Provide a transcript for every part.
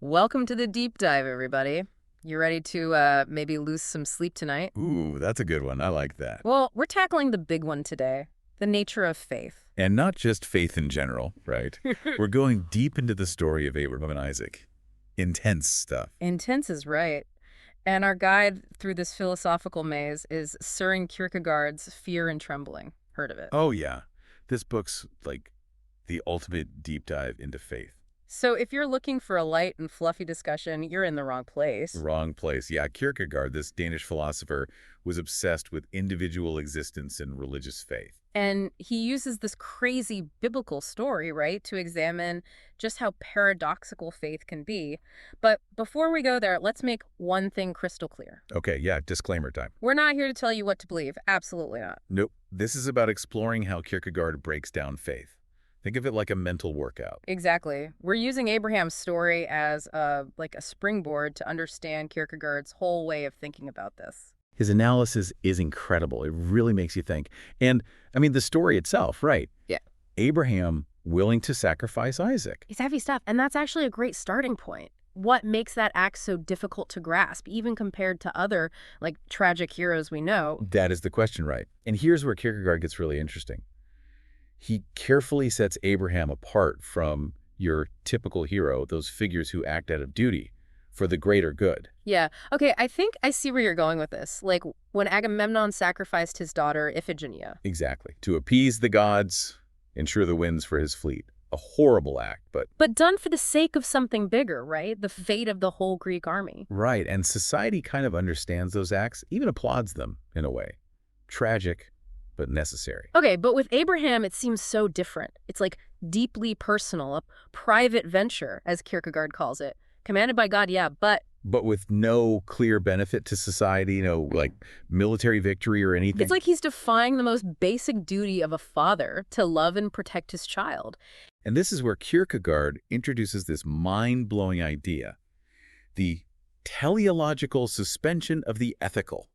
Welcome to the deep dive, everybody. You ready to maybe lose some sleep tonight? Ooh, that's a good one. I like that. Well, we're tackling the big one today, the nature of faith. And not just faith in general, right? We're going deep into the story of Abraham and Isaac. Intense stuff. Intense is right. And our guide through this philosophical maze is Søren Kierkegaard's Fear and Trembling. Heard of it? Oh, yeah. This book's like the ultimate deep dive into faith. So if you're looking for a light and fluffy discussion, you're in the wrong place. Wrong place. Yeah, Kierkegaard, this Danish philosopher, was obsessed with individual existence and religious faith. And he uses this crazy biblical story, right, to examine just how paradoxical faith can be. But before we go there, let's make one thing crystal clear. Okay, yeah, disclaimer time. We're not here to tell you what to believe. Absolutely not. Nope. This is about exploring how Kierkegaard breaks down faith. Think of it like a mental workout. Exactly. We're using Abraham's story as a springboard to understand Kierkegaard's whole way of thinking about this. His analysis is incredible. It really makes you think. And, I mean, the story itself, right? Yeah. Abraham willing to sacrifice Isaac. It's heavy stuff, and that's actually a great starting point. What makes that act so difficult to grasp, even compared to other, tragic heroes we know? That is the question, right? And here's where Kierkegaard gets really interesting. He carefully sets Abraham apart from your typical hero, those figures who act out of duty for the greater good. Yeah. Okay, I think I see where you're going with this. Like when Agamemnon sacrificed his daughter Iphigenia. Exactly. To appease the gods, ensure the winds for his fleet. A horrible act, but... But done for the sake of something bigger, right? The fate of the whole Greek army. Right, and society kind of understands those acts, even applauds them, in a way. Tragic, but necessary. Okay, but with Abraham, it seems so different. It's like deeply personal, a private venture, as Kierkegaard calls it. Commanded by God, yeah, but with no clear benefit to society, like military victory or anything. it's like he's defying the most basic duty of a father to love and protect his child. And this is where Kierkegaard introduces this mind-blowing idea, the teleological suspension of the ethical.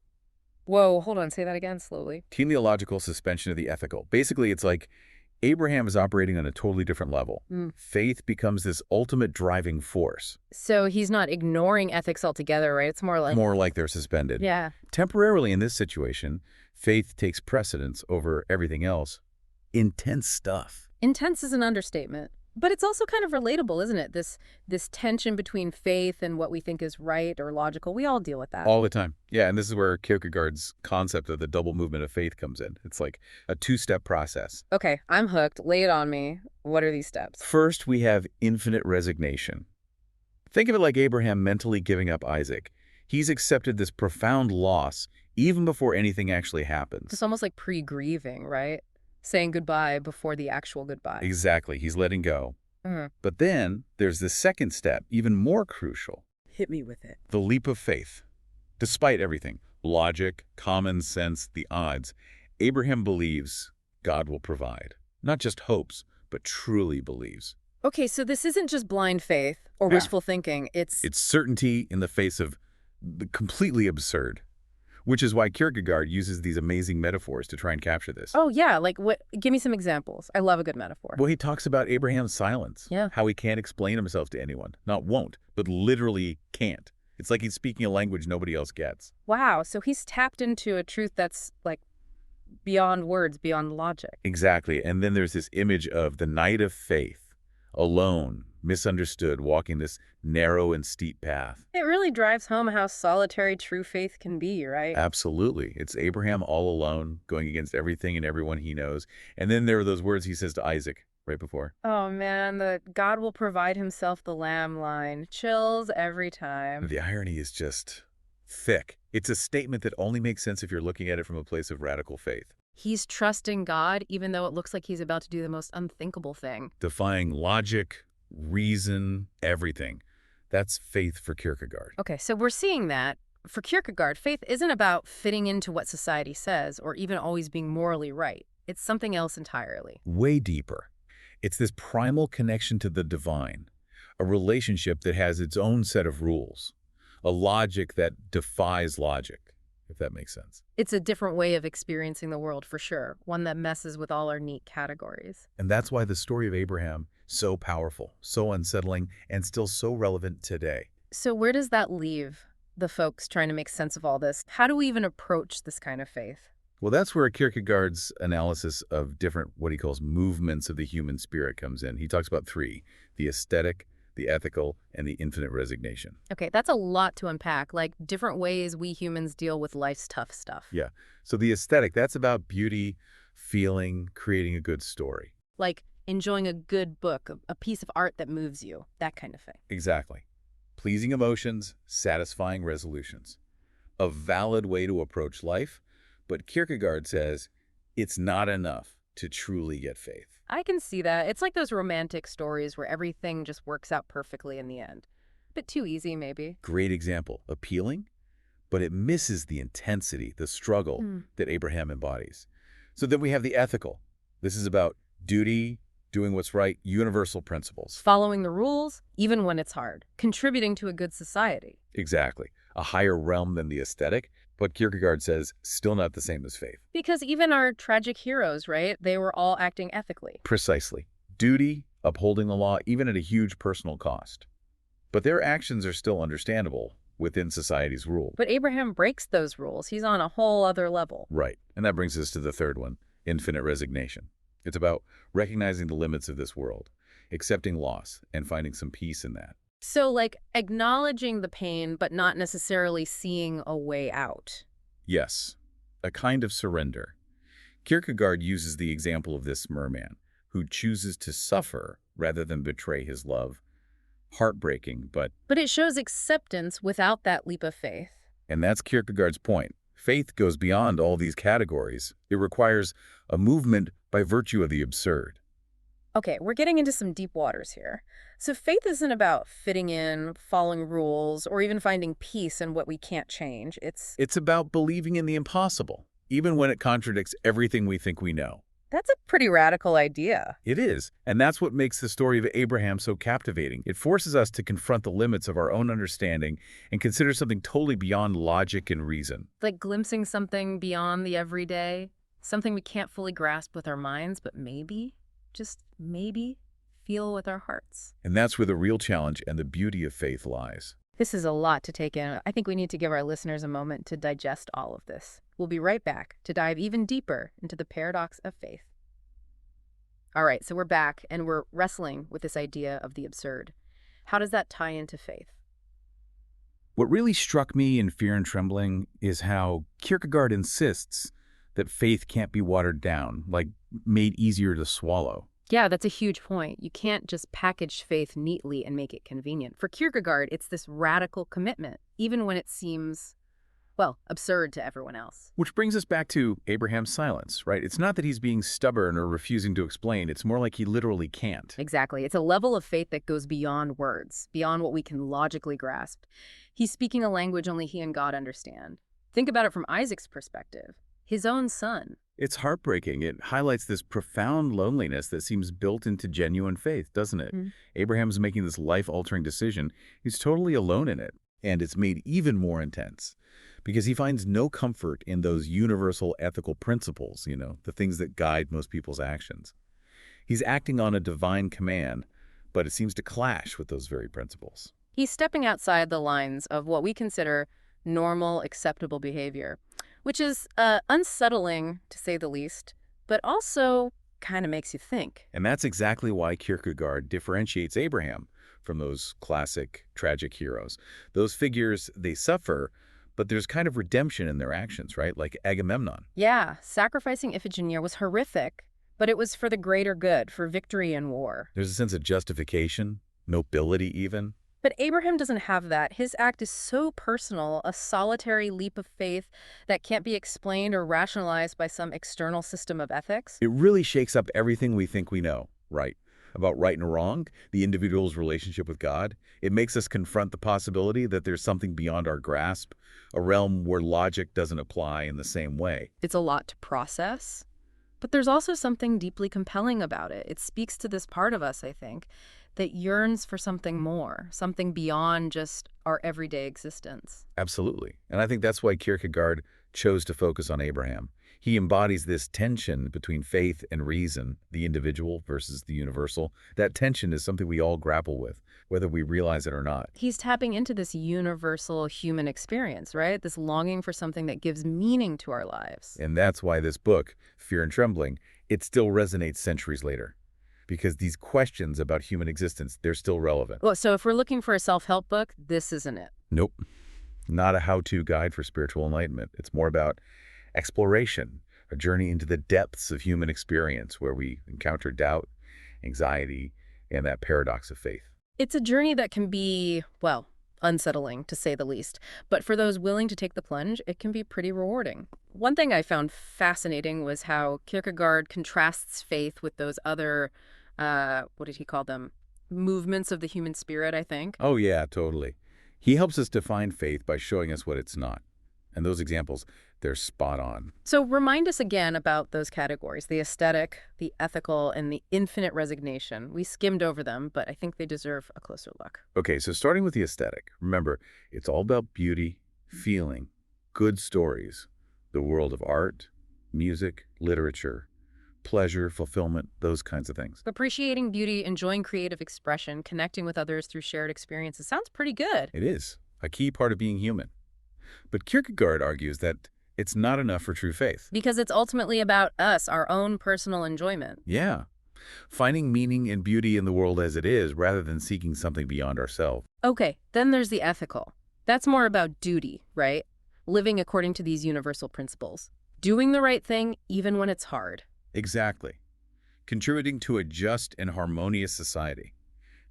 Whoa, hold on, say that again slowly. Teleological suspension of the ethical. Basically, it's like Abraham is operating on a totally different level. Faith becomes this ultimate driving force. So he's not ignoring ethics altogether, right? It's more like... More like they're suspended. Yeah. Temporarily in this situation, faith takes precedence over everything else. Intense stuff. Intense is an understatement. But it's also kind of relatable, isn't it? This tension between faith and what we think is right or logical. We all deal with that. All the time. Yeah, and this is where Kierkegaard's concept of the double movement of faith comes in. It's like a two-step process. Okay, I'm hooked. Lay it on me. What are these steps? First, we have infinite resignation. Think of it like Abraham mentally giving up Isaac. He's accepted this profound loss even before anything actually happens. It's almost like pre-grieving, right? Saying goodbye before the actual goodbye. Exactly. He's letting go. But then there's the second step, even more crucial. Hit me with it. The leap of faith. Despite everything, logic, common sense, the odds, Abraham believes God will provide. Not just hopes, but truly believes. Okay, so this isn't just blind faith or wishful thinking. It's certainty in the face of the completely absurd. Which is why Kierkegaard uses these amazing metaphors to try and capture this. Oh, yeah. Like, what? Give me some examples. I love a good metaphor. Well, he talks about Abraham's silence. Yeah. How he can't explain himself to anyone. Not won't, but literally can't. It's like he's speaking a language nobody else gets. Wow. So he's tapped into a truth that's, beyond words, beyond logic. Exactly. And then there's this image of the knight of faith, alone, misunderstood, walking this narrow and steep path. It really drives home how solitary true faith can be, right? Absolutely. It's Abraham all alone, going against everything and everyone he knows. And then there are those words he says to Isaac right before. Oh, man, the God will provide himself the lamb line. Chills every time. The irony is just thick. It's a statement that only makes sense if you're looking at it from a place of radical faith. He's trusting God, even though it looks like he's about to do the most unthinkable thing. Defying logic, reason, everything. That's faith for Kierkegaard. Okay, so we're seeing that. For Kierkegaard, faith isn't about fitting into what society says or even always being morally right. It's something else entirely. Way deeper. It's this primal connection to the divine, a relationship that has its own set of rules, a logic that defies logic, if that makes sense. It's a different way of experiencing the world, for sure, one that messes with all our neat categories. And that's why the story of Abraham So powerful, so unsettling, and still so relevant today. So where does that leave the folks trying to make sense of all this? How do we even approach this kind of faith? Well, that's where Kierkegaard's analysis of different, what he calls movements of the human spirit comes in. He talks about three: the aesthetic, the ethical, and the infinite resignation. Okay, that's a lot to unpack, like different ways we humans deal with life's tough stuff. Yeah. So the aesthetic, that's about beauty, feeling, creating a good story. Like enjoying a good book, a piece of art that moves you, that kind of thing. Exactly. Pleasing emotions, satisfying resolutions. A valid way to approach life, but Kierkegaard says it's not enough to truly get faith. I can see that. It's like those romantic stories where everything just works out perfectly in the end. Bit too easy, maybe. Great example. Appealing, but it misses the intensity, the struggle Hmm. that Abraham embodies. So then we have the ethical. This is about duty, doing what's right, universal principles. Following the rules, even when it's hard. Contributing to a good society. Exactly. A higher realm than the aesthetic, but Kierkegaard says still not the same as faith. Because even our tragic heroes, right? They were all acting ethically. Precisely. Duty, upholding the law, even at a huge personal cost. But their actions are still understandable within society's rule. But Abraham breaks those rules. He's on a whole other level. Right. And that brings us to the third one, infinite resignation. It's about recognizing the limits of this world, accepting loss, and finding some peace in that. So, like, acknowledging the pain, but not necessarily seeing a way out. Yes, a kind of surrender. Kierkegaard uses the example of this merman who chooses to suffer rather than betray his love. Heartbreaking, but, But it shows acceptance without that leap of faith. and that's Kierkegaard's point, faith goes beyond all these categories. It requires a movement by virtue of the absurd. Okay, we're getting into some deep waters here. So faith isn't about fitting in, following rules, or even finding peace in what we can't change. It's about believing in the impossible, even when it contradicts everything we think we know. That's a pretty radical idea. It is, and that's what makes the story of Abraham so captivating. It forces us to confront the limits of our own understanding and consider something totally beyond logic and reason. Like glimpsing something beyond the everyday, something we can't fully grasp with our minds, but maybe, just maybe, feel with our hearts. And that's where the real challenge and the beauty of faith lies. This is a lot to take in. I think we need to give our listeners a moment to digest all of this. We'll be right back to dive even deeper into the paradox of faith. All right, so we're back and we're wrestling with this idea of the absurd. How does that tie into faith? What really struck me in Fear and Trembling is how Kierkegaard insists that faith can't be watered down, like made easier to swallow. Yeah, that's a huge point. You can't just package faith neatly and make it convenient. For Kierkegaard, it's this radical commitment, even when it seems, well, absurd to everyone else. Which brings us back to Abraham's silence, right? It's not that he's being stubborn or refusing to explain. It's more like he literally can't. Exactly. It's a level of faith that goes beyond words, beyond what we can logically grasp. He's speaking a language only he and God understand. Think about it from Isaac's perspective, his own son. It's heartbreaking. It highlights this profound loneliness that seems built into genuine faith, doesn't it? Mm. Abraham's making this life-altering decision. He's totally alone in it. And it's made even more intense because he finds no comfort in those universal ethical principles, the things that guide most people's actions. He's acting on a divine command, but it seems to clash with those very principles. He's stepping outside the lines of what we consider normal, acceptable behavior, which is unsettling, to say the least, but also kind of makes you think. And that's exactly why Kierkegaard differentiates Abraham from those classic tragic heroes. Those figures, they suffer, but there's kind of redemption in their actions, right? Like Agamemnon. Yeah, sacrificing Iphigenia was horrific, but it was for the greater good, for victory in war. There's a sense of justification, nobility even. But Abraham doesn't have that. His act is so personal, a solitary leap of faith that can't be explained or rationalized by some external system of ethics. It really shakes up everything we think we know, right? About right and wrong, the individual's relationship with God. It makes us confront the possibility that there's something beyond our grasp, a realm where logic doesn't apply in the same way. It's a lot to process, but there's also something deeply compelling about it. It speaks to this part of us, I think, that yearns for something more, something beyond just our everyday existence. Absolutely. And I think that's why Kierkegaard chose to focus on Abraham. He embodies this tension between faith and reason, the individual versus the universal. That tension is something we all grapple with, whether we realize it or not. He's tapping into this universal human experience, right? This longing for something that gives meaning to our lives. And that's why this book, Fear and Trembling, it still resonates centuries later. Because these questions about human existence, they're still relevant. Well, so if we're looking for a self-help book, this isn't it. Nope. Not a how-to guide for spiritual enlightenment. It's more about exploration, a journey into the depths of human experience where we encounter doubt, anxiety, and that paradox of faith. It's a journey that can be, well, unsettling, to say the least. But for those willing to take the plunge, it can be pretty rewarding. One thing I found fascinating was how Kierkegaard contrasts faith with those other, what did he call them? Movements of the human spirit, I think. Oh yeah, totally. He helps us define faith by showing us what it's not. And those examples, they're spot on. So remind us again about those categories, the aesthetic, the ethical, and the infinite resignation. We skimmed over them, but I think they deserve a closer look. Okay, so starting with the aesthetic, remember, it's all about beauty, feeling, good stories, the world of art, music, literature, pleasure, fulfillment, those kinds of things. Appreciating beauty, enjoying creative expression, connecting with others through shared experiences sounds pretty good. It is a key part of being human. But Kierkegaard argues that it's not enough for true faith. Because it's ultimately about us, our own personal enjoyment. Yeah. Finding meaning and beauty in the world as it is rather than seeking something beyond ourselves. Okay, then there's the ethical. That's more about duty, right? Living according to these universal principles. Doing the right thing even when it's hard. Exactly. Contributing to a just and harmonious society.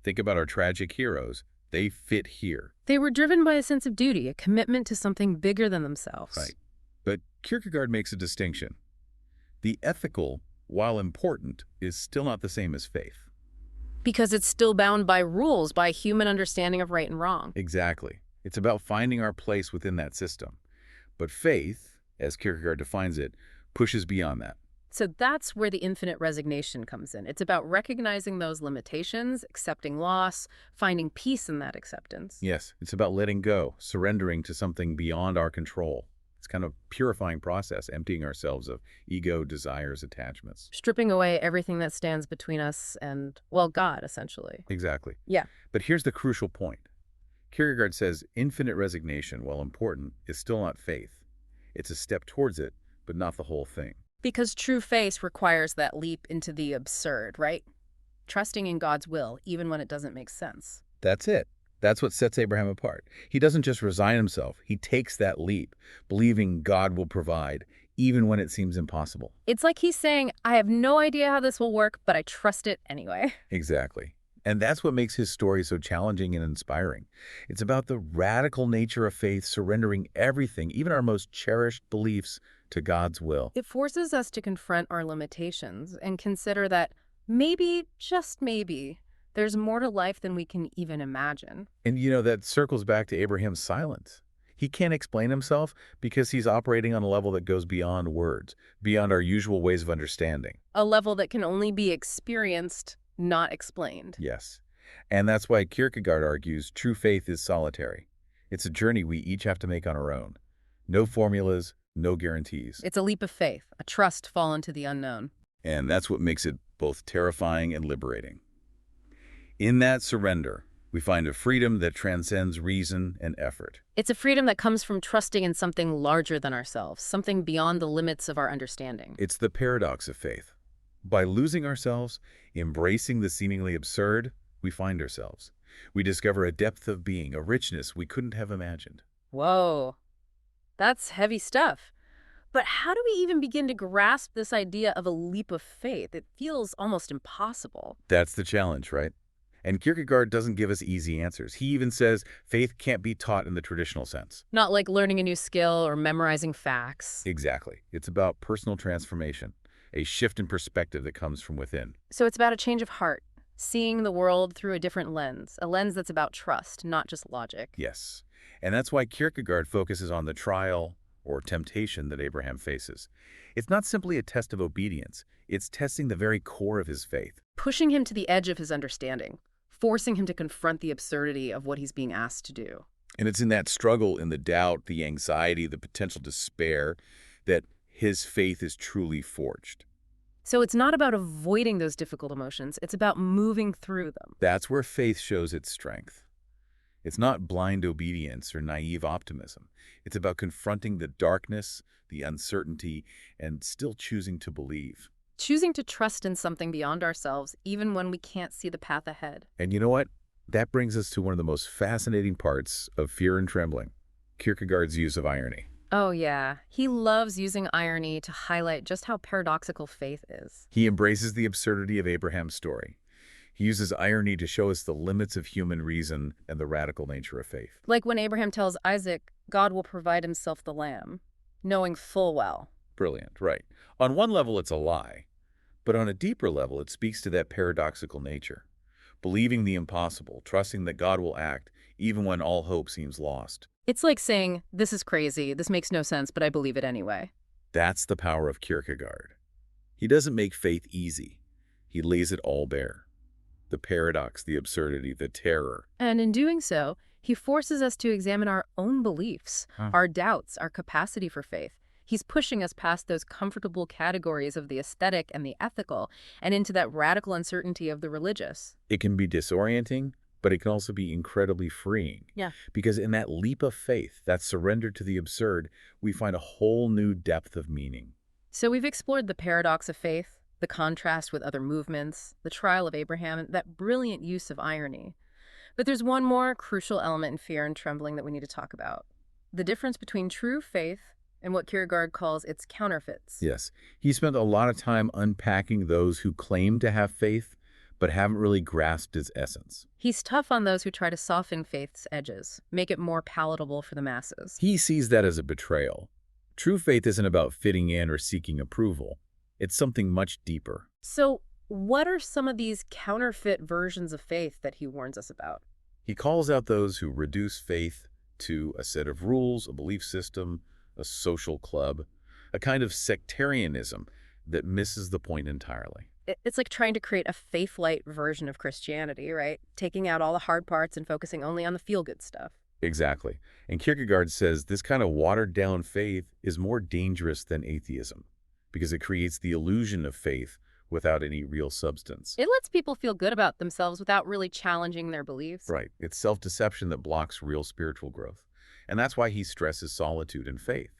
Think about our tragic heroes. They fit here. They were driven by a sense of duty, a commitment to something bigger than themselves. Right. But Kierkegaard makes a distinction. The ethical, while important, is still not the same as faith. Because it's still bound by rules, by human understanding of right and wrong. Exactly. It's about finding our place within that system. But faith, as Kierkegaard defines it, pushes beyond that. So that's where the infinite resignation comes in. It's about recognizing those limitations, accepting loss, finding peace in that acceptance. Yes, it's about letting go, surrendering to something beyond our control. It's kind of purifying process, emptying ourselves of ego, desires, attachments. Stripping away everything that stands between us and, well, God, essentially. Exactly. Yeah. But here's the crucial point. Kierkegaard says infinite resignation, while important, is still not faith. It's a step towards it, but not the whole thing. Because true faith requires that leap into the absurd, right? Trusting in God's will, even when it doesn't make sense. That's it. That's what sets Abraham apart. He doesn't just resign himself. He takes that leap, believing God will provide, even when it seems impossible. It's like he's saying, I have no idea how this will work, but I trust it anyway. Exactly. And that's what makes his story so challenging and inspiring. It's about the radical nature of faith, surrendering everything, even our most cherished beliefs, to God's will. It forces us to confront our limitations and consider that maybe, just maybe, there's more to life than we can even imagine. And that circles back to Abraham's silence. He can't explain himself because he's operating on a level that goes beyond words, beyond our usual ways of understanding. A level that can only be experienced, not explained. Yes. And that's why Kierkegaard argues true faith is solitary. It's a journey we each have to make on our own. No formulas, no guarantees. It's a leap of faith, a trust fall into the unknown. And that's what makes it both terrifying and liberating. In that surrender, we find a freedom that transcends reason and effort. It's a freedom that comes from trusting in something larger than ourselves, something beyond the limits of our understanding. It's the paradox of faith. By losing ourselves, embracing the seemingly absurd, we find ourselves. We discover a depth of being, a richness we couldn't have imagined. Whoa, that's heavy stuff. But how do we even begin to grasp this idea of a leap of faith? It feels almost impossible. That's the challenge, right? And Kierkegaard doesn't give us easy answers. He even says faith can't be taught in the traditional sense. Not like learning a new skill or memorizing facts. Exactly. It's about personal transformation, a shift in perspective that comes from within. So it's about a change of heart, seeing the world through a different lens, a lens that's about trust, not just logic. Yes. And that's why Kierkegaard focuses on the trial or temptation that Abraham faces. It's not simply a test of obedience. It's testing the very core of his faith. Pushing him to the edge of his understanding, forcing him to confront the absurdity of what he's being asked to do. And it's in that struggle, in the doubt, the anxiety, the potential despair, that his faith is truly forged. So it's not about avoiding those difficult emotions, it's about moving through them. That's where faith shows its strength. It's not blind obedience or naive optimism. It's about confronting the darkness, the uncertainty, and still choosing to believe. Choosing to trust in something beyond ourselves, even when we can't see the path ahead. And you know what? That brings us to one of the most fascinating parts of Fear and Trembling, Kierkegaard's use of irony. Oh yeah, he loves using irony to highlight just how paradoxical faith is. He embraces the absurdity of Abraham's story. He uses irony to show us the limits of human reason and the radical nature of faith. Like when Abraham tells Isaac, God will provide himself the lamb, knowing full well. Brilliant, right. On one level, it's a lie. But on a deeper level, it speaks to that paradoxical nature. Believing the impossible, trusting that God will act, even when all hope seems lost. It's like saying, this is crazy, this makes no sense, but I believe it anyway. That's the power of Kierkegaard. He doesn't make faith easy. He lays it all bare. The paradox, the absurdity, the terror. And in doing so, he forces us to examine our own beliefs, our doubts, our capacity for faith. He's pushing us past those comfortable categories of the aesthetic and the ethical and into that radical uncertainty of the religious. It can be disorienting, but it can also be incredibly freeing. Yeah. Because in that leap of faith, that surrender to the absurd, we find a whole new depth of meaning. So we've explored the paradox of faith, the contrast with other movements, the trial of Abraham, and that brilliant use of irony. But there's one more crucial element in Fear and Trembling that we need to talk about. The difference between true faith and what Kierkegaard calls its counterfeits. Yes, he spent a lot of time unpacking those who claim to have faith, but haven't really grasped its essence. He's tough on those who try to soften faith's edges, make it more palatable for the masses. He sees that as a betrayal. True faith isn't about fitting in or seeking approval. It's something much deeper. So what are some of these counterfeit versions of faith that he warns us about? He calls out those who reduce faith to a set of rules, a belief system, a social club, a kind of sectarianism that misses the point entirely. It's like trying to create a faith-light version of Christianity, right? Taking out all the hard parts and focusing only on the feel-good stuff. Exactly. And Kierkegaard says this kind of watered-down faith is more dangerous than atheism because it creates the illusion of faith without any real substance. It lets people feel good about themselves without really challenging their beliefs. Right. It's self-deception that blocks real spiritual growth. And that's why he stresses solitude and faith.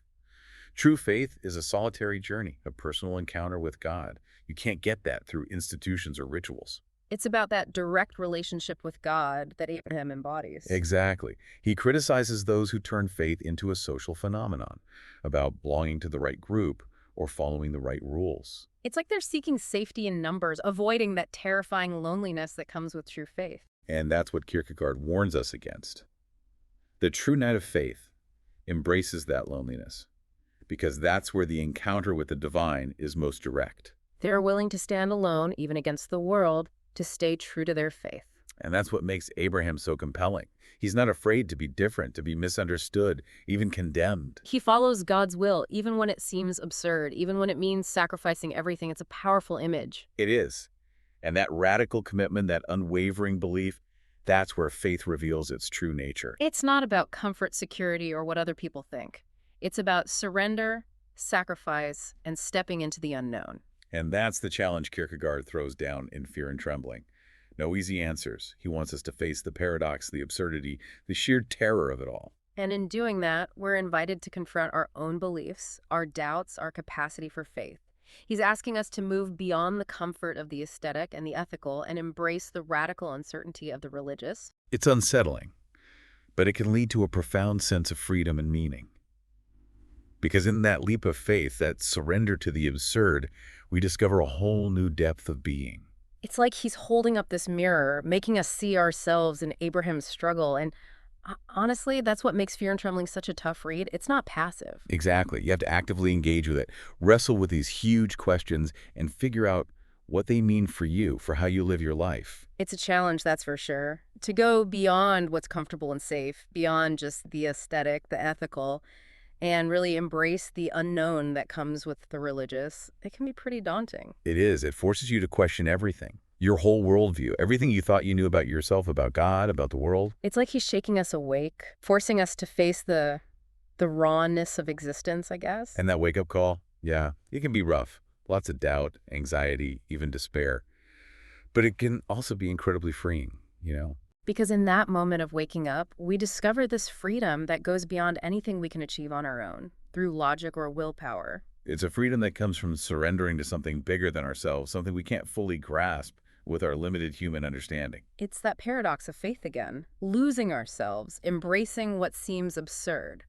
True faith is a solitary journey, a personal encounter with God. You can't get that through institutions or rituals. It's about that direct relationship with God that Abraham embodies. Exactly. He criticizes those who turn faith into a social phenomenon, about belonging to the right group or following the right rules. It's like they're seeking safety in numbers, avoiding that terrifying loneliness that comes with true faith. And that's what Kierkegaard warns us against. The true knight of faith embraces that loneliness, because that's where the encounter with the divine is most direct. They're willing to stand alone, even against the world, to stay true to their faith. And that's what makes Abraham so compelling. He's not afraid to be different, to be misunderstood, even condemned. He follows God's will, even when it seems absurd, even when it means sacrificing everything. It's a powerful image. It is. And that radical commitment, that unwavering belief, that's where faith reveals its true nature. It's not about comfort, security, or what other people think. It's about surrender, sacrifice, and stepping into the unknown. And that's the challenge Kierkegaard throws down in Fear and Trembling. No easy answers. He wants us to face the paradox, the absurdity, the sheer terror of it all. And in doing that, we're invited to confront our own beliefs, our doubts, our capacity for faith. He's asking us to move beyond the comfort of the aesthetic and the ethical and embrace the radical uncertainty of the religious. It's unsettling, but it can lead to a profound sense of freedom and meaning. Because in that leap of faith, that surrender to the absurd, we discover a whole new depth of being. It's like he's holding up this mirror, making us see ourselves in Abraham's struggle. And honestly, that's what makes Fear and Trembling such a tough read. It's not passive. Exactly. You have to actively engage with it, wrestle with these huge questions, and figure out what they mean for you, for how you live your life. It's a challenge, that's for sure. To go beyond what's comfortable and safe, beyond just the aesthetic, the ethical, and really embrace the unknown that comes with the religious, it can be pretty daunting. It is. It forces you to question everything. Your whole worldview, everything you thought you knew about yourself, about God, about the world. It's like he's shaking us awake, forcing us to face the rawness of existence, I guess. And that wake-up call, Yeah, it can be rough. Lots of doubt, anxiety, even despair. But it can also be incredibly freeing. Because in that moment of waking up, we discover this freedom that goes beyond anything we can achieve on our own, through logic or willpower. It's a freedom that comes from surrendering to something bigger than ourselves, something we can't fully grasp with our limited human understanding. It's that paradox of faith again, losing ourselves, embracing what seems absurd.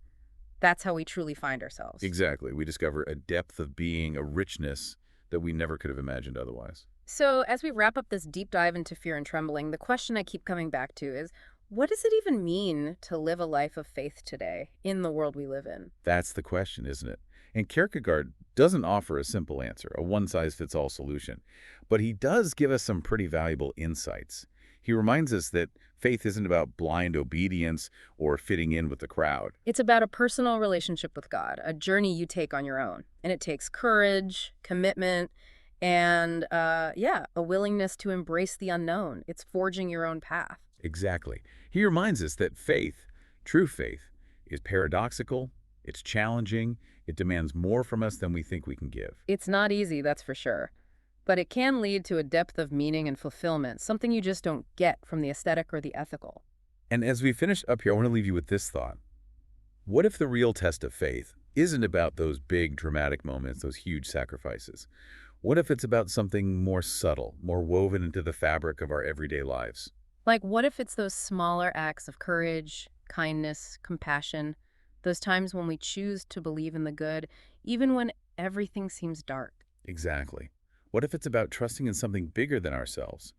That's how we truly find ourselves. Exactly. We discover a depth of being, a richness that we never could have imagined otherwise. So, as we wrap up this deep dive into fear and trembling, the question I keep coming back to is, what does it even mean to live a life of faith today in the world we live in? That's the question, isn't it? And Kierkegaard doesn't offer a simple answer, a one-size-fits-all solution, but he does give us some pretty valuable insights. He reminds us that faith isn't about blind obedience or fitting in with the crowd. It's about a personal relationship with God, a journey you take on your own. And it takes courage, commitment, and, yeah, a willingness to embrace the unknown. It's forging your own path. Exactly. He reminds us that faith, true faith, is paradoxical, it's challenging, it demands more from us than we think we can give. It's not easy, that's for sure. But it can lead to a depth of meaning and fulfillment, something you just don't get from the aesthetic or the ethical. And as we finish up here, I want to leave you with this thought. What if the real test of faith isn't about those big dramatic moments, those huge sacrifices? What if it's about something more subtle, more woven into the fabric of our everyday lives? Like, what if it's those smaller acts of courage, kindness, compassion, those times when we choose to believe in the good, even when everything seems dark? Exactly. What if it's about trusting in something bigger than ourselves,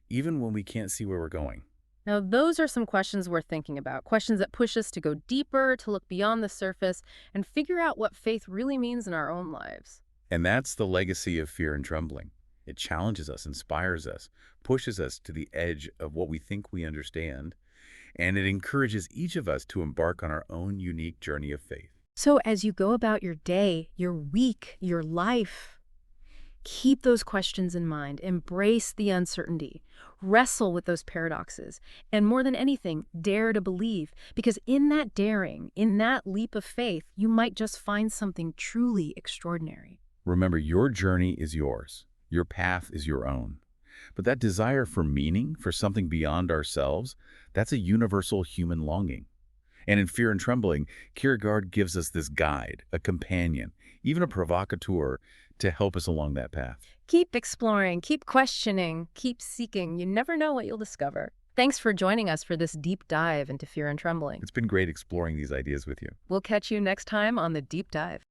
even when we can't see where we're going? Now, those are some questions worth thinking about, questions that push us to go deeper, to look beyond the surface, and figure out what faith really means in our own lives. And that's the legacy of Fear and Trembling. It challenges us, inspires us, pushes us to the edge of what we think we understand, and it encourages each of us to embark on our own unique journey of faith. So as you go about your day, your week, your life, keep those questions in mind. Embrace the uncertainty. Wrestle with those paradoxes. And more than anything, dare to believe. Because in that daring, in that leap of faith, you might just find something truly extraordinary. Remember, your journey is yours. Your path is your own. But that desire for meaning, for something beyond ourselves, that's a universal human longing. And in Fear and Trembling, Kierkegaard gives us this guide, a companion, even a provocateur to help us along that path. Keep exploring, keep questioning, keep seeking. You never know what you'll discover. Thanks for joining us for this deep dive into Fear and Trembling. It's been great exploring these ideas with you. We'll catch you next time on The Deep Dive.